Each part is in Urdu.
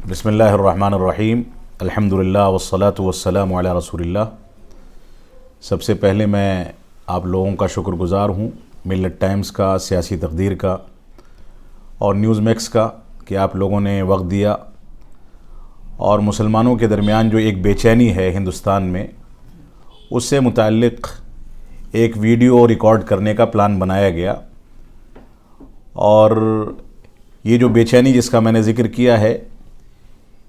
بسم اللہ الرحمن الرحیم، الحمدللہ والصلاة والسلام علی رسول اللہ۔ سب سے پہلے میں آپ لوگوں کا شکر گزار ہوں، ملت ٹائمز کا، سیاسی تقدیر کا اور نیوز میکس کا، کہ آپ لوگوں نے وقت دیا اور مسلمانوں کے درمیان جو ایک بے چینی ہے ہندوستان میں، اس سے متعلق ایک ویڈیو ریکارڈ کرنے کا پلان بنایا گیا۔ اور یہ جو بے چینی جس کا میں نے ذکر کیا ہے،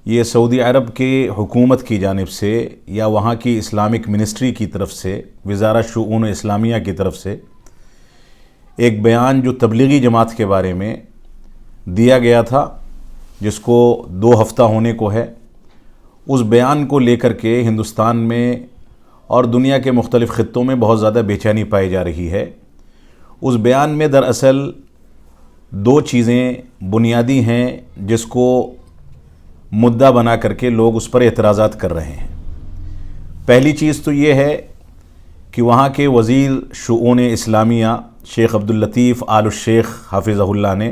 یہ سعودی عرب کے حکومت کی جانب سے یا وہاں کی اسلامک منسٹری کی طرف سے، وزارت شؤون اسلامیہ کی طرف سے ایک بیان جو تبلیغی جماعت کے بارے میں دیا گیا تھا، جس کو 2 ہفتہ ہونے کو ہے، اس بیان کو لے کر کے ہندوستان میں اور دنیا کے مختلف خطوں میں بہت زیادہ بے چینی پائی جا رہی ہے۔ اس بیان میں دراصل 2 چیزیں بنیادی ہیں جس کو مدعا بنا کر کے لوگ اس پر اعتراضات کر رہے ہیں۔ پہلی چیز تو یہ ہے کہ وہاں کے وزیر شؤون اسلامیہ شیخ عبداللطیف آل الشیخ حافظہ اللہ نے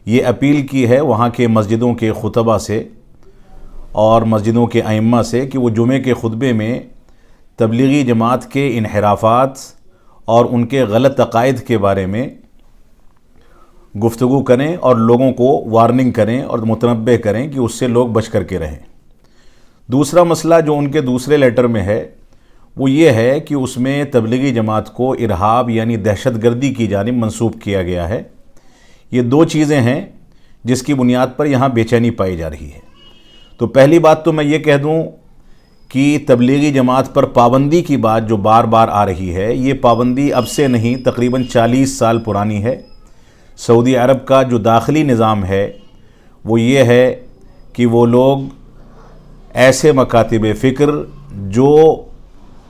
یہ اپیل کی ہے وہاں کے مسجدوں کے خطبہ سے اور مسجدوں کے ائمہ سے کہ وہ جمعے کے خطبے میں تبلیغی جماعت کے انحرافات اور ان کے غلط عقائد کے بارے میں گفتگو کریں اور لوگوں کو وارننگ کریں اور متنبہ کریں کہ اس سے لوگ بچ کر کے رہیں۔ دوسرا مسئلہ جو ان کے دوسرے لیٹر میں ہے وہ یہ ہے کہ اس میں تبلیغی جماعت کو ارہاب یعنی دہشت گردی کی جانب منسوب کیا گیا ہے۔ یہ 2 چیزیں ہیں جس کی بنیاد پر یہاں بے چینی پائی جا رہی ہے۔ تو پہلی بات تو میں یہ کہہ دوں کہ تبلیغی جماعت پر پابندی کی بات جو بار بار آ رہی ہے، یہ پابندی اب سے نہیں، تقریباً 40 سال پرانی ہے۔ سعودی عرب کا جو داخلی نظام ہے وہ یہ ہے کہ وہ لوگ ایسے مکاتب فکر جو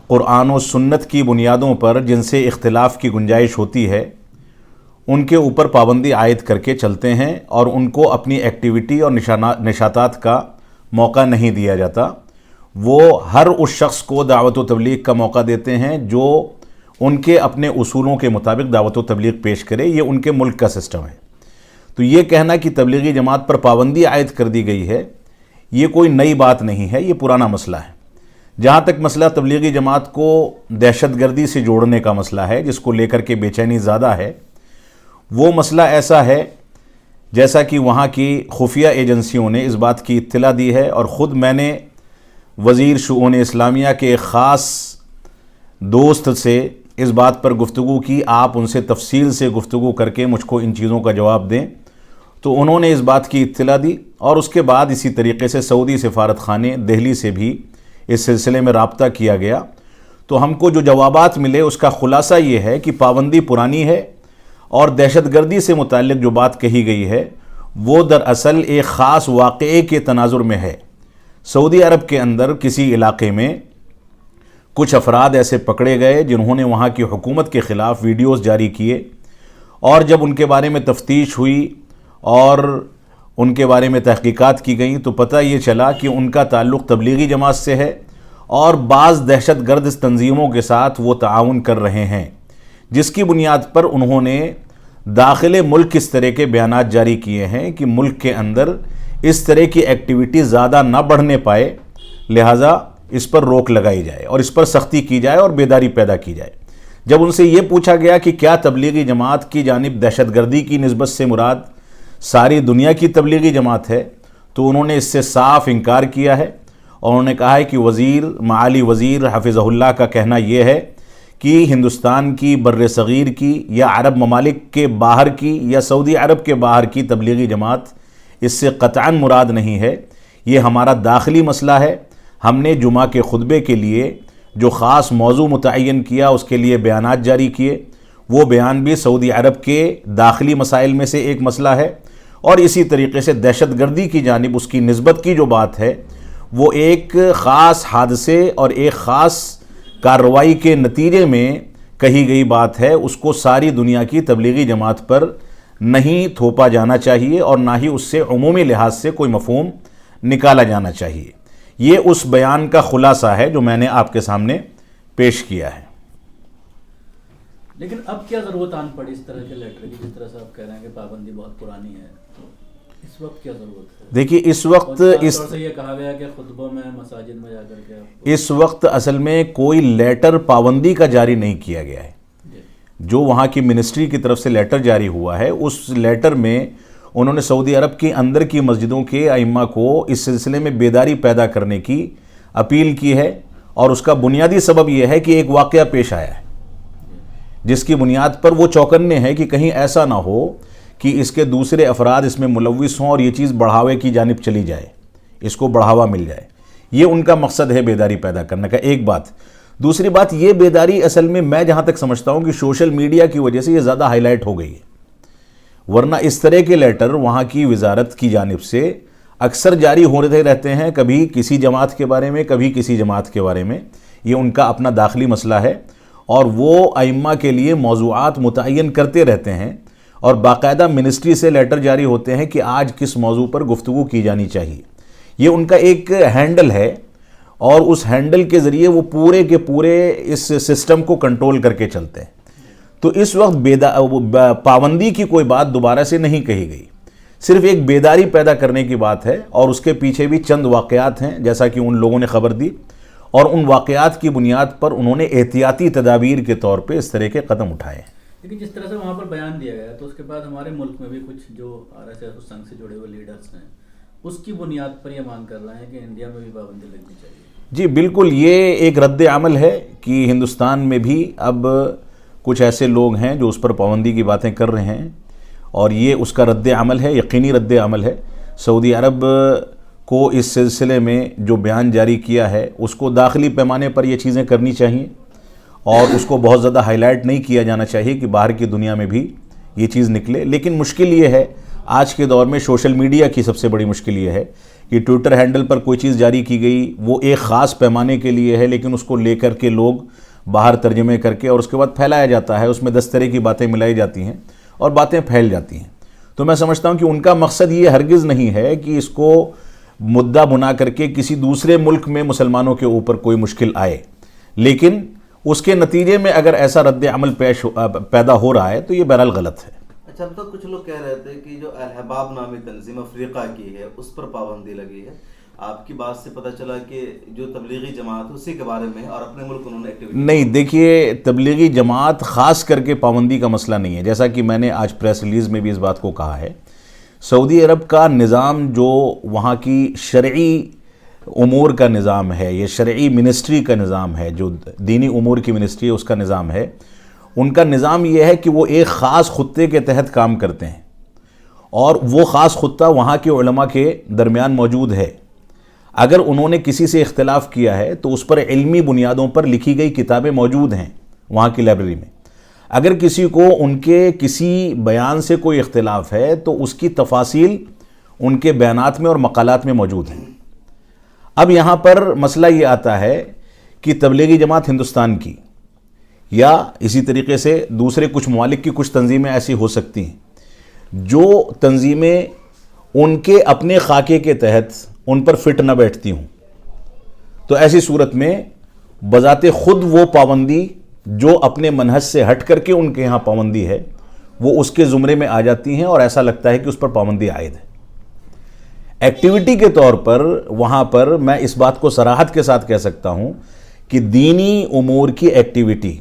قرآن و سنت کی بنیادوں پر جن سے اختلاف کی گنجائش ہوتی ہے، ان کے اوپر پابندی عائد کر کے چلتے ہیں اور ان کو اپنی ایکٹیویٹی اور نشاطات کا موقع نہیں دیا جاتا۔ وہ ہر اس شخص کو دعوت و تبلیغ کا موقع دیتے ہیں جو ان کے اپنے اصولوں کے مطابق دعوت و تبلیغ پیش کرے۔ یہ ان کے ملک کا سسٹم ہے۔ تو یہ کہنا کہ تبلیغی جماعت پر پابندی عائد کر دی گئی ہے، یہ کوئی نئی بات نہیں ہے، یہ پرانا مسئلہ ہے۔ جہاں تک مسئلہ تبلیغی جماعت کو دہشت گردی سے جوڑنے کا مسئلہ ہے، جس کو لے کر کے بے چینی زیادہ ہے، وہ مسئلہ ایسا ہے جیسا کہ وہاں کی خفیہ ایجنسیوں نے اس بات کی اطلاع دی ہے، اور خود میں نے وزیر شؤون اسلامیہ کے ایک خاص دوست سے اس بات پر گفتگو کی، آپ ان سے تفصیل سے گفتگو کر کے مجھ کو ان چیزوں کا جواب دیں، تو انہوں نے اس بات کی اطلاع دی، اور اس کے بعد اسی طریقے سے سعودی سفارت خانے دہلی سے بھی اس سلسلے میں رابطہ کیا گیا۔ تو ہم کو جو جوابات ملے اس کا خلاصہ یہ ہے کہ پابندی پرانی ہے، اور دہشت گردی سے متعلق جو بات کہی گئی ہے وہ دراصل ایک خاص واقعے کے تناظر میں ہے۔ سعودی عرب کے اندر کسی علاقے میں کچھ افراد ایسے پکڑے گئے جنہوں نے وہاں کی حکومت کے خلاف ویڈیوز جاری کیے، اور جب ان کے بارے میں تفتیش ہوئی اور ان کے بارے میں تحقیقات کی گئیں تو پتہ یہ چلا کہ ان کا تعلق تبلیغی جماعت سے ہے، اور بعض دہشت گرد تنظیموں کے ساتھ وہ تعاون کر رہے ہیں، جس کی بنیاد پر انہوں نے داخل ملک اس طرح کے بیانات جاری کیے ہیں کہ ملک کے اندر اس طرح کی ایکٹیویٹی زیادہ نہ بڑھنے پائے، لہٰذا اس پر روک لگائی جائے اور اس پر سختی کی جائے اور بیداری پیدا کی جائے۔ جب ان سے یہ پوچھا گیا کہ کیا تبلیغی جماعت کی جانب دہشت گردی کی نسبت سے مراد ساری دنیا کی تبلیغی جماعت ہے، تو انہوں نے اس سے صاف انکار کیا ہے، اور انہوں نے کہا ہے کہ معالی وزیر حافظہ اللہ کا کہنا یہ ہے کہ ہندوستان کی بر صغیر کی یا عرب ممالک کے باہر کی یا سعودی عرب کے باہر کی تبلیغی جماعت اس سے قطعاً مراد نہیں ہے، یہ ہمارا داخلی مسئلہ ہے۔ ہم نے جمعہ کے خطبے کے لیے جو خاص موضوع متعین کیا، اس کے لیے بیانات جاری کیے، وہ بیان بھی سعودی عرب کے داخلی مسائل میں سے ایک مسئلہ ہے، اور اسی طریقے سے دہشت گردی کی جانب اس کی نسبت کی جو بات ہے وہ ایک خاص حادثے اور ایک خاص کارروائی کے نتیجے میں کہی گئی بات ہے۔ اس کو ساری دنیا کی تبلیغی جماعت پر نہیں تھوپا جانا چاہیے، اور نہ ہی اس سے عمومی لحاظ سے کوئی مفہوم نکالا جانا چاہیے۔ یہ اس بیان کا خلاصہ ہے جو میں نے آپ کے سامنے پیش کیا ہے۔ لیکن اب کیا ضرورت آن پڑی اس طرح کے لیٹر کی، جس طرح سے آپ کہہ رہے ہیں کہ پابندی بہت پرانی ہے؟ اس وقت کیا ضرورت ہے؟ دیکھیے اس وقت یہ کہا گیا کہ خطبوں میں مساجد میں جا کر کے اس وقت اصل میں کوئی لیٹر پابندی کا جاری نہیں کیا گیا ہے. جو وہاں کی منسٹری کی طرف سے لیٹر جاری ہوا ہے اس لیٹر میں انہوں نے سعودی عرب کے اندر کی مسجدوں کے ائمہ کو اس سلسلے میں بیداری پیدا کرنے کی اپیل کی ہے، اور اس کا بنیادی سبب یہ ہے کہ ایک واقعہ پیش آیا ہے جس کی بنیاد پر وہ چوکنے ہیں کہ کہیں ایسا نہ ہو کہ اس کے دوسرے افراد اس میں ملوث ہوں اور یہ چیز بڑھاوے کی جانب چلی جائے، اس کو بڑھاوا مل جائے. یہ ان کا مقصد ہے بیداری پیدا کرنے کا. ایک بات. دوسری بات، یہ بیداری اصل میں جہاں تک سمجھتا ہوں کہ سوشل میڈیا کی وجہ سے یہ زیادہ ہائی لائٹ ہو گئی ہے، ورنہ اس طرح کے لیٹر وہاں کی وزارت کی جانب سے اکثر جاری ہوتے رہتے ہیں، کبھی کسی جماعت کے بارے میں کبھی کسی جماعت کے بارے میں. یہ ان کا اپنا داخلی مسئلہ ہے اور وہ ائمہ کے لیے موضوعات متعین کرتے رہتے ہیں اور باقاعدہ منسٹری سے لیٹر جاری ہوتے ہیں کہ آج کس موضوع پر گفتگو کی جانی چاہیے. یہ ان کا ایک ہینڈل ہے اور اس ہینڈل کے ذریعے وہ پورے کے پورے اس سسٹم کو کنٹرول کر کے چلتے ہیں. تو اس وقت پابندی کی کوئی بات دوبارہ سے نہیں کہی گئی، صرف ایک بیداری پیدا کرنے کی بات ہے، اور اس کے پیچھے بھی چند واقعات ہیں جیسا کہ ان لوگوں نے خبر دی، اور ان واقعات کی بنیاد پر انہوں نے احتیاطی تدابیر کے طور پہ اس طرح کے قدم اٹھائے ہیں. لیکن جس طرح سے وہاں پر بیان دیا گیا تو اس کے بعد ہمارے ملک میں بھی کچھ جو RSS سنگھ سے جڑے ہوئے لیڈرز ہیں اس کی بنیاد پر یہ مانگ کر رہے ہیں کہ انڈیا میں بھی پابندی لگنی چاہیے. جی بالکل، یہ ایک رد عمل ہے کہ ہندوستان میں بھی اب کچھ ایسے لوگ ہیں جو اس پر پابندی کی باتیں کر رہے ہیں، اور یہ اس کا رد عمل ہے، یقینی رد عمل ہے. سعودی عرب کو اس سلسلے میں جو بیان جاری کیا ہے اس کو داخلی پیمانے پر یہ چیزیں کرنی چاہیے، اور اس کو بہت زیادہ ہائی لائٹ نہیں کیا جانا چاہیے کہ باہر کی دنیا میں بھی یہ چیز نکلے. لیکن مشکل یہ ہے آج کے دور میں، سوشل میڈیا کی سب سے بڑی مشکل یہ ہے کہ ٹویٹر ہینڈل پر کوئی چیز جاری کی گئی، وہ ایک خاص پیمانے کے لیے ہے، لیکن اس کو لے کر کے لوگ باہر ترجمے کر کے اور اس کے بعد پھیلایا جاتا ہے، اس میں 10 طرح کی باتیں ملائی جاتی ہیں اور باتیں پھیل جاتی ہیں. تو میں سمجھتا ہوں کہ ان کا مقصد یہ ہرگز نہیں ہے کہ اس کو مدعا بنا کر کے کسی دوسرے ملک میں مسلمانوں کے اوپر کوئی مشکل آئے، لیکن اس کے نتیجے میں اگر ایسا رد عمل پیدا ہو رہا ہے تو یہ بہرحال غلط ہے. اچھا، اب تک کچھ لوگ کہہ رہے تھے کہ جو الحباب نامی تنظیم افریقہ کی ہے اس پر پابندی لگی ہے. آپ کی بات سے پتہ چلا کہ جو تبلیغی جماعت اسی کے بارے میں اور اپنے ملک انہوں نے ایکٹیویٹی. نہیں، دیکھیے تبلیغی جماعت خاص کر کے پابندی کا مسئلہ نہیں ہے. جیسا کہ میں نے آج پریس ریلیز میں بھی اس بات کو کہا ہے، سعودی عرب کا نظام جو وہاں کی شرعی امور کا نظام ہے، یہ شرعی منسٹری کا نظام ہے، جو دینی امور کی منسٹری ہے اس کا نظام ہے، ان کا نظام یہ ہے کہ وہ ایک خاص خطے کے تحت کام کرتے ہیں، اور وہ خاص خطہ وہاں کے علماء کے درمیان موجود ہے. اگر انہوں نے کسی سے اختلاف کیا ہے تو اس پر علمی بنیادوں پر لکھی گئی کتابیں موجود ہیں وہاں کی لائبریری میں. اگر کسی کو ان کے کسی بیان سے کوئی اختلاف ہے تو اس کی تفاصیل ان کے بیانات میں اور مقالات میں موجود ہیں. اب یہاں پر مسئلہ یہ آتا ہے کہ تبلیغی جماعت ہندوستان کی یا اسی طریقے سے دوسرے کچھ ممالک کی کچھ تنظیمیں ایسی ہو سکتی ہیں جو تنظیمیں ان کے اپنے خاکے کے تحت ان پر فٹ نہ بیٹھتی ہوں، تو ایسی صورت میں بذات خود وہ پابندی جو اپنے منہج سے ہٹ کر کے ان کے یہاں پابندی ہے وہ اس کے زمرے میں آ جاتی ہیں، اور ایسا لگتا ہے کہ اس پر پابندی عائد ہے. ایکٹیویٹی کے طور پر وہاں پر میں اس بات کو صراحت کے ساتھ کہہ سکتا ہوں کہ دینی امور کی ایکٹیویٹی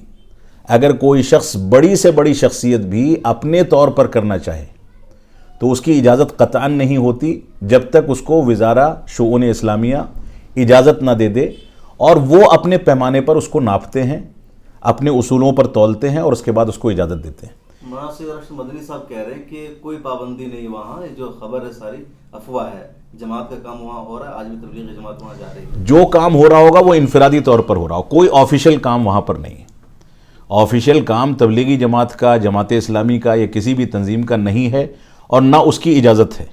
اگر کوئی شخص بڑی سے بڑی شخصیت بھی اپنے طور پر کرنا چاہے تو اس کی اجازت قطعاً نہیں ہوتی جب تک اس کو وزارہ شؤون اسلامیہ اجازت نہ دے دے، اور وہ اپنے پیمانے پر اس کو ناپتے ہیں، اپنے اصولوں پر تولتے ہیں اور اس کے بعد اس کو اجازت دیتے ہیں. مولانا مدنی صاحب کہہ رہے ہیں کہ کوئی پابندی نہیں وہاں، جو خبر ہے ساری افواہ ہے، جماعت کا کام وہاں ہو رہا ہے، آج بھی تبلیغی جماعت وہاں جا رہی ہے. جو کام ہو رہا ہوگا وہ انفرادی طور پر ہو رہا ہو، کوئی آفیشیل کام وہاں پر نہیں ہے. آفیشیل کام تبلیغی جماعت کا، جماعت اسلامی کا یا کسی بھی تنظیم کا نہیں ہے اور نہ اس کی اجازت ہے.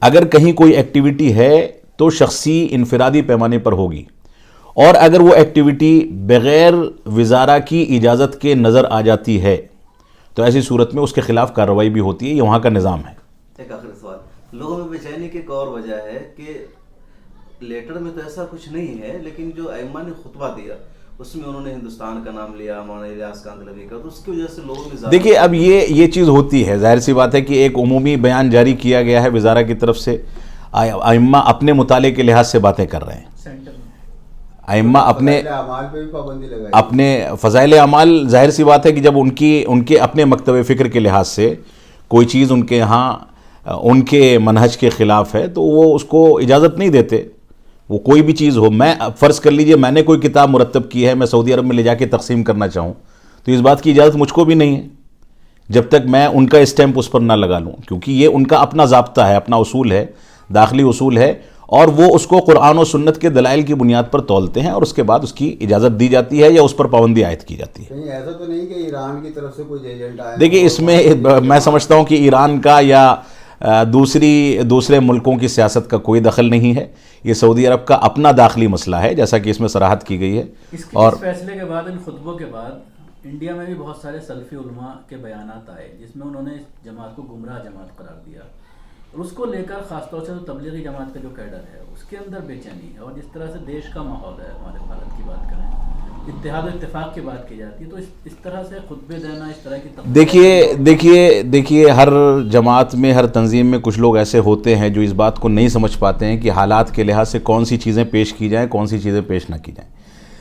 اگر کہیں کوئی ایکٹیویٹی ہے تو شخصی انفرادی پیمانے پر ہوگی، اور اگر وہ ایکٹیویٹی بغیر وزارہ کی اجازت کے نظر آ جاتی ہے تو ایسی صورت میں اس کے خلاف کارروائی بھی ہوتی ہے. یہ وہاں کا نظام ہے. ایک آخری سوال، لوگوں میں بے چینی کی ایک اور وجہ ہے کہ لیٹر میں تو ایسا کچھ نہیں ہے، لیکن جو ائمہ نے خطبہ دیا اس میں انہوں نے ہندوستان کا نام لیا، مولانا الیاس کاندھلوی کا، تو اس کی وجہ سے لوگوں میں زیادہ دیکھیے اب یہ چیز ہوتی ہے، ظاہر سی بات ہے کہ ایک عمومی بیان جاری کیا گیا ہے وزارہ کی طرف سے، ائمہ اپنے مطالعے کے لحاظ سے باتیں کر رہے ہیں، سینٹر میں ائمہ اپنے اعمال پہ بھی پابندی لگائی، اپنے فضائل اعمال، ظاہر سی بات ہے کہ جب ان کے اپنے مکتب فکر کے لحاظ سے کوئی چیز ان کے یہاں ان کے منہج کے خلاف ہے تو وہ اس کو اجازت نہیں دیتے، وہ کوئی بھی چیز ہو. میں فرض کر لیجئے میں نے کوئی کتاب مرتب کی ہے، میں سعودی عرب میں لے جا کے تقسیم کرنا چاہوں تو اس بات کی اجازت مجھ کو بھی نہیں ہے جب تک میں ان کا اسٹیمپ اس پر نہ لگا لوں، کیونکہ یہ ان کا اپنا ضابطہ ہے، اپنا اصول ہے، داخلی اصول ہے، اور وہ اس کو قرآن و سنت کے دلائل کی بنیاد پر تولتے ہیں اور اس کے بعد اس کی اجازت دی جاتی ہے یا اس پر پابندی عائد کی جاتی ہے. کہیں ایسا تو نہیں کہ ایران کی طرف سے کوئی ایجنٹ آیا؟ دیکھیے اس میں میں سمجھتا ہوں کہ ایران کا یا دوسرے ملکوں کی سیاست کا کوئی دخل نہیں ہے، یہ سعودی عرب کا اپنا داخلی مسئلہ ہے جیسا کہ اس میں صراحت کی گئی ہے. اس اور فیصلے کے بعد، ان خطبوں کے بعد، انڈیا میں بھی بہت سارے سلفی علماء کے بیانات آئے جس میں انہوں نے اس جماعت کو گمراہ جماعت قرار دیا، اور اس کو لے کر خاص طور سے تبلیغی جماعت کا جو کیڈر ہے اس کے اندر بے چینی ہے، اور جس طرح سے دیش کا ماحول ہے، ہمارے بھارت کی بات کریں، اتحاد و اتفاق کی بات کی جاتی ہے، تو اس طرح سے خطبے دینا، اس طرح کی دیکھیے ہر جماعت میں، ہر تنظیم میں کچھ لوگ ایسے ہوتے ہیں جو اس بات کو نہیں سمجھ پاتے ہیں کہ حالات کے لحاظ سے کون سی چیزیں پیش کی جائیں، کون سی چیزیں پیش نہ کی جائیں.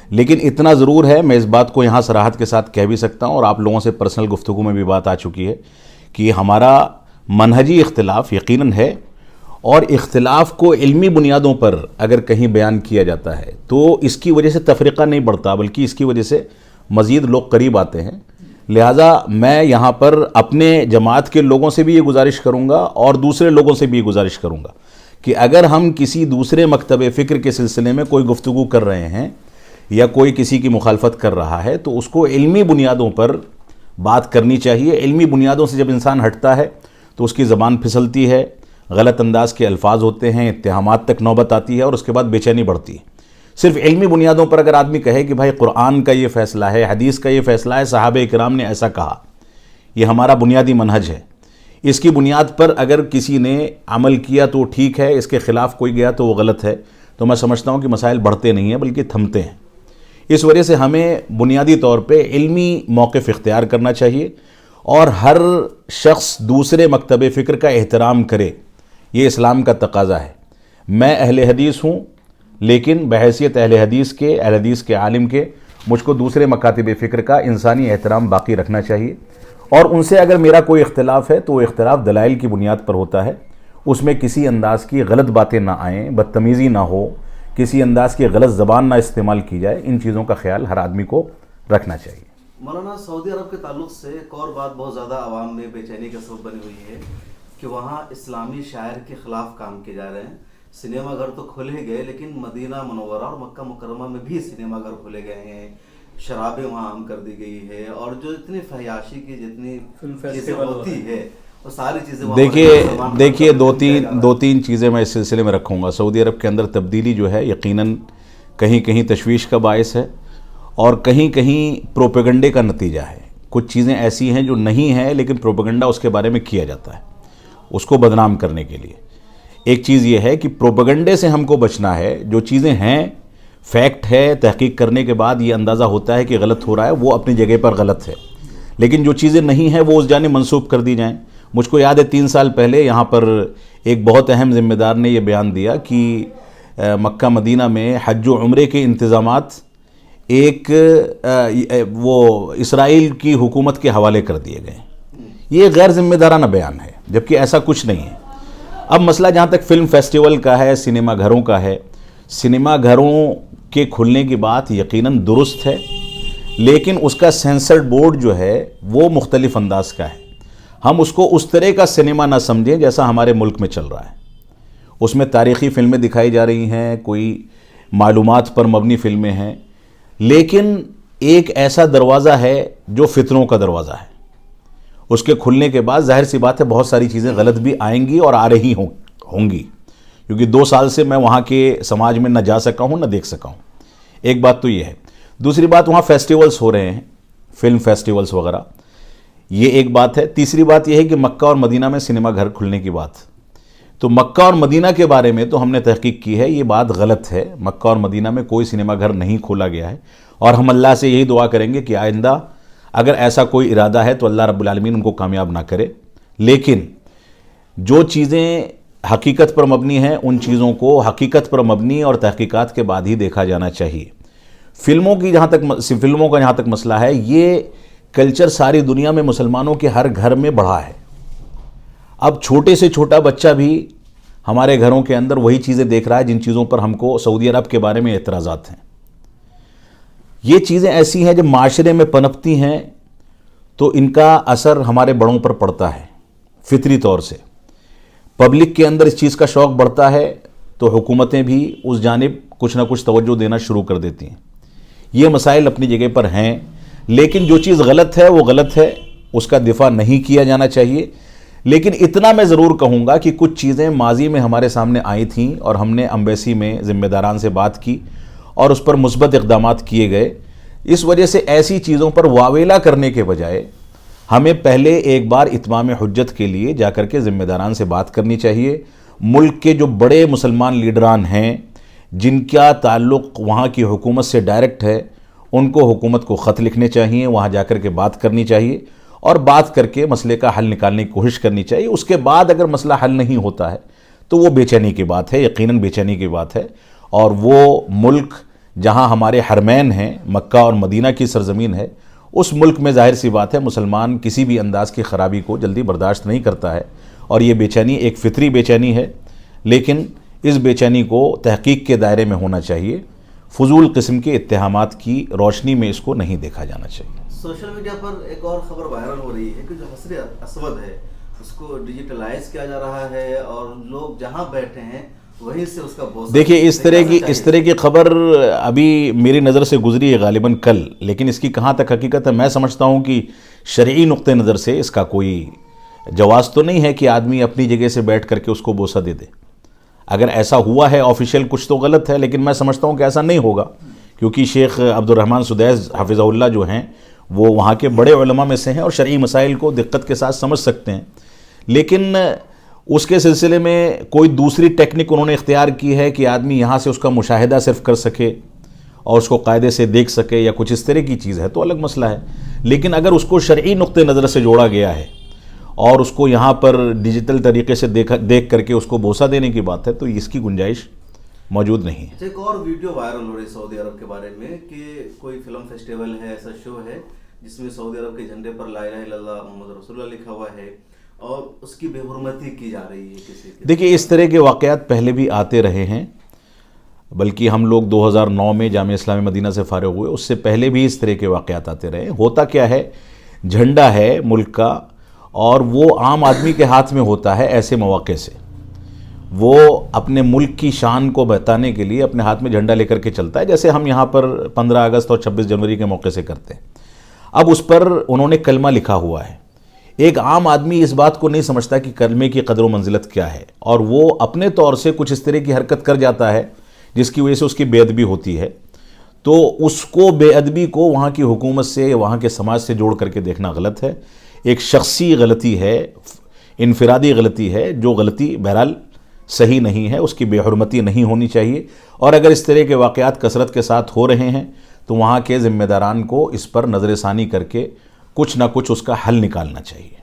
لیکن اتنا ضرور ہے، میں اس بات کو یہاں صراحت کے ساتھ کہہ بھی سکتا ہوں، اور آپ لوگوں سے پرسنل گفتگو میں بھی بات آ چکی ہے کہ ہمارا منہجی اختلاف یقیناً ہے، اور اختلاف کو علمی بنیادوں پر اگر کہیں بیان کیا جاتا ہے تو اس کی وجہ سے تفریقہ نہیں بڑھتا، بلکہ اس کی وجہ سے مزید لوگ قریب آتے ہیں. لہٰذا میں یہاں پر اپنے جماعت کے لوگوں سے بھی یہ گزارش کروں گا اور دوسرے لوگوں سے بھی یہ گزارش کروں گا کہ اگر ہم کسی دوسرے مکتب فکر کے سلسلے میں کوئی گفتگو کر رہے ہیں یا کوئی کسی کی مخالفت کر رہا ہے تو اس کو علمی بنیادوں پر بات کرنی چاہیے. علمی بنیادوں سے جب انسان ہٹتا ہے تو اس کی زبان پھسلتی ہے، غلط انداز کے الفاظ ہوتے ہیں، اتہامات تک نوبت آتی ہے اور اس کے بعد بے چینی بڑھتی ہے. صرف علمی بنیادوں پر اگر آدمی کہے کہ بھائی قرآن کا یہ فیصلہ ہے، حدیث کا یہ فیصلہ ہے، صحابہ کرام نے ایسا کہا، یہ ہمارا بنیادی منہج ہے، اس کی بنیاد پر اگر کسی نے عمل کیا تو ٹھیک ہے، اس کے خلاف کوئی گیا تو وہ غلط ہے، تو میں سمجھتا ہوں کہ مسائل بڑھتے نہیں ہیں بلکہ تھمتے ہیں. اس وجہ سے ہمیں بنیادی طور پہ علمی موقف اختیار کرنا چاہیے اور ہر شخص دوسرے مکتب فکر کا احترام کرے، یہ اسلام کا تقاضا ہے. میں اہل حدیث ہوں، لیکن بحیثیت اہل حدیث کے عالم کے مجھ کو دوسرے مکاتب فکر کا انسانی احترام باقی رکھنا چاہیے، اور ان سے اگر میرا کوئی اختلاف ہے تو وہ اختلاف دلائل کی بنیاد پر ہوتا ہے، اس میں کسی انداز کی غلط باتیں نہ آئیں، بدتمیزی نہ ہو، کسی انداز کی غلط زبان نہ استعمال کی جائے. ان چیزوں کا خیال ہر آدمی کو رکھنا چاہیے. مولانا، سعودی عرب کے تعلق سے ایک اور بات بہت زیادہ عوام میں بے چینی کا سبب بنی ہوئی ہے کہ وہاں اسلامی شاعر کے خلاف کام کیے جا رہے ہیں. سنیما گھر تو کھلے گئے، لیکن مدینہ منورہ اور مکہ مکرمہ میں بھی سنیما گھر کھلے گئے ہیں، شرابیں وہاں عام کر دی گئی ہے، اور جو اتنی فحاشی کی جتنی چیزیں ہوتی ہے وہ ساری چیزیں دیکھیے دو تین چیزیں میں اس سلسلے میں رکھوں گا. سعودی عرب کے اندر تبدیلی جو ہے یقیناً کہیں کہیں تشویش کا باعث ہے اور کہیں کہیں پروپیگنڈے کا نتیجہ ہے. کچھ چیزیں ایسی ہیں جو نہیں ہیں لیکن پروپیگنڈا اس کے بارے میں کیا جاتا ہے اس کو بدنام کرنے کے لیے. ایک چیز یہ ہے کہ پروپیگنڈے سے ہم کو بچنا ہے. جو چیزیں ہیں فیکٹ ہے، تحقیق کرنے کے بعد یہ اندازہ ہوتا ہے کہ غلط ہو رہا ہے، وہ اپنی جگہ پر غلط ہے، لیکن جو چیزیں نہیں ہیں وہ اس جانب منسوب کر دی جائیں. مجھ کو یاد ہے 3 سال پہلے یہاں پر ایک بہت اہم ذمہ دار نے یہ بیان دیا کہ مکہ مدینہ میں حج و عمرے کے انتظامات ایک وہ اسرائیل کی حکومت کے حوالے کر دیے گئے. یہ غیر ذمہ دارانہ بیان ہے، جبکہ ایسا کچھ نہیں ہے. اب مسئلہ جہاں تک فلم فیسٹیول کا ہے، سنیما گھروں کا ہے، سنیما گھروں کے کھلنے کی بات یقیناً درست ہے، لیکن اس کا سینسرڈ بورڈ جو ہے وہ مختلف انداز کا ہے. ہم اس کو اس طرح کا سنیما نہ سمجھیں جیسا ہمارے ملک میں چل رہا ہے. اس میں تاریخی فلمیں دکھائی جا رہی ہیں، کوئی معلومات پر مبنی فلمیں ہیں، لیکن ایک ایسا دروازہ ہے جو فتنوں کا دروازہ ہے. اس کے کھلنے کے بعد ظاہر سی بات ہے بہت ساری چیزیں غلط بھی آئیں گی اور آ رہی ہوں گی، کیونکہ 2 سال سے میں وہاں کے سماج میں نہ جا سکا ہوں نہ دیکھ سکا ہوں. ایک بات تو یہ ہے. دوسری بات، وہاں فیسٹیولز ہو رہے ہیں، فلم فیسٹیولز وغیرہ، یہ ایک بات ہے. تیسری بات یہ ہے کہ مکہ اور مدینہ میں سنیما گھر کھلنے کی بات، تو مکہ اور مدینہ کے بارے میں تو ہم نے تحقیق کی ہے، یہ بات غلط ہے. مکہ اور مدینہ میں کوئی سنیما گھر نہیں کھولا گیا ہے. اور ہم اللہ سے یہی دعا کریں گے کہ آئندہ اگر ایسا کوئی ارادہ ہے تو اللہ رب العالمین ان کو کامیاب نہ کرے. لیکن جو چیزیں حقیقت پر مبنی ہیں ان چیزوں کو حقیقت پر مبنی اور تحقیقات کے بعد ہی دیکھا جانا چاہیے. فلموں کا جہاں تک مسئلہ ہے، یہ کلچر ساری دنیا میں مسلمانوں کے ہر گھر میں بڑھا ہے. اب چھوٹے سے چھوٹا بچہ بھی ہمارے گھروں کے اندر وہی چیزیں دیکھ رہا ہے جن چیزوں پر ہم کو سعودی عرب کے بارے میں اعتراضات ہیں. یہ چیزیں ایسی ہیں جب معاشرے میں پنپتی ہیں تو ان کا اثر ہمارے بڑوں پر پڑتا ہے فطری طور سے. پبلک کے اندر اس چیز کا شوق بڑھتا ہے تو حکومتیں بھی اس جانب کچھ نہ کچھ توجہ دینا شروع کر دیتی ہیں. یہ مسائل اپنی جگہ پر ہیں، لیکن جو چیز غلط ہے وہ غلط ہے، اس کا دفاع نہیں کیا جانا چاہیے. لیکن اتنا میں ضرور کہوں گا کہ کچھ چیزیں ماضی میں ہمارے سامنے آئی تھیں اور ہم نے ایمبیسی میں ذمہ داران سے بات کی اور اس پر مثبت اقدامات کیے گئے. اس وجہ سے ایسی چیزوں پر واویلا کرنے کے بجائے ہمیں پہلے ایک بار اتمام حجت کے لیے جا کر کے ذمہ داران سے بات کرنی چاہیے. ملک کے جو بڑے مسلمان لیڈران ہیں جن کا تعلق وہاں کی حکومت سے ڈائریکٹ ہے، ان کو حکومت کو خط لکھنے چاہیے، وہاں جا کر کے بات کرنی چاہیے اور بات کر کے مسئلے کا حل نکالنے کی کوشش کرنی چاہیے. اس کے بعد اگر مسئلہ حل نہیں ہوتا ہے تو وہ بے چینی کی بات ہے، یقیناً بے چینی کی بات ہے. اور وہ ملک جہاں ہمارے حرمین ہیں، مکہ اور مدینہ کی سرزمین ہے، اس ملک میں ظاہر سی بات ہے مسلمان کسی بھی انداز کی خرابی کو جلدی برداشت نہیں کرتا ہے. اور یہ بے چینی ایک فطری بے چینی ہے، لیکن اس بے چینی کو تحقیق کے دائرے میں ہونا چاہیے. فضول قسم کے اتہامات کی روشنی میں اس کو نہیں دیکھا جانا چاہیے. سوشل میڈیا پر ایک اور خبر وائرل ہو رہی ہے کہ جو حسر اسود ہے اس کو ڈیجیٹلائز کیا جا رہا ہے اور لوگ جہاں بیٹھے ہیں وہیں سے اس کا بوسہ. دیکھیے اس طرح کی خبر ابھی میری نظر سے گزری ہے غالباً کل، لیکن اس کی کہاں تک حقیقت ہے میں سمجھتا ہوں کہ شرعی نقطہ نظر سے اس کا کوئی جواز تو نہیں ہے کہ آدمی اپنی جگہ سے بیٹھ کر کے اس کو بوسہ دے دے. اگر ایسا ہوا ہے آفیشیل کچھ تو غلط ہے، لیکن میں سمجھتا ہوں کہ ایسا نہیں ہوگا کیونکہ شیخ عبد الرحمن سدیس حفظہ اللہ جو ہیں وہ وہاں کے بڑے علماء میں سے ہیں اور شرعی مسائل کو دقت کے ساتھ سمجھ سکتے ہیں. لیکن اس کے سلسلے میں کوئی دوسری ٹیکنک انہوں نے اختیار کی ہے کہ آدمی یہاں سے اس کا مشاہدہ صرف کر سکے اور اس کو قاعدے سے دیکھ سکے یا کچھ اس طرح کی چیز ہے تو الگ مسئلہ ہے. لیکن اگر اس کو شرعی نقطہ نظر سے جوڑا گیا ہے اور اس کو یہاں پر ڈیجیٹل طریقے سے دیکھ کر کے اس کو بوسہ دینے کی بات ہے تو اس کی گنجائش موجود نہیں ہے. ایک اور ویڈیو وائرل ہو رہی ہے سعودی عرب کے بارے میں کہ کوئی فلم فیسٹیول ہے، ایسا شو ہے جس میں سعودی عرب کے جھنڈے پر لا الہ الا اللہ محمد رسول اللہ لکھا ہوا ہے اور اس کی بے حرمتی کی جا رہی ہے کسی کی. دیکھیے اس طرح کے واقعات پہلے بھی آتے رہے ہیں، بلکہ ہم لوگ 2009 میں جامعہ اسلامیہ مدینہ سے فارغ ہوئے، اس سے پہلے بھی اس طرح کے واقعات آتے رہے. ہوتا کیا ہے، جھنڈا ہے ملک کا اور وہ عام آدمی کے ہاتھ میں ہوتا ہے. ایسے مواقع سے وہ اپنے ملک کی شان کو بتانے کے لیے اپنے ہاتھ میں جھنڈا لے کر کے چلتا ہے، جیسے ہم یہاں پر 15 اگست اور 26 جنوری کے موقع سے کرتے ہیں. اب اس پر انہوں نے کلمہ لکھا ہوا ہے. ایک عام آدمی اس بات کو نہیں سمجھتا کہ کلمے کی قدر و منزلت کیا ہے اور وہ اپنے طور سے کچھ اس طرح کی حرکت کر جاتا ہے جس کی وجہ سے اس کی بے ادبی ہوتی ہے. تو اس کو بے ادبی کو وہاں کی حکومت سے وہاں کے سماج سے جوڑ کر کے دیکھنا غلط ہے. ایک شخصی غلطی ہے، انفرادی غلطی ہے، جو غلطی بہرحال صحیح نہیں ہے، اس کی بے حرمتی نہیں ہونی چاہیے. اور اگر اس طرح کے واقعات کثرت کے ساتھ ہو رہے ہیں تو وہاں کے ذمہ داران کو اس پر نظر ثانی کر کے کچھ نہ کچھ اس کا حل نکالنا چاہیے.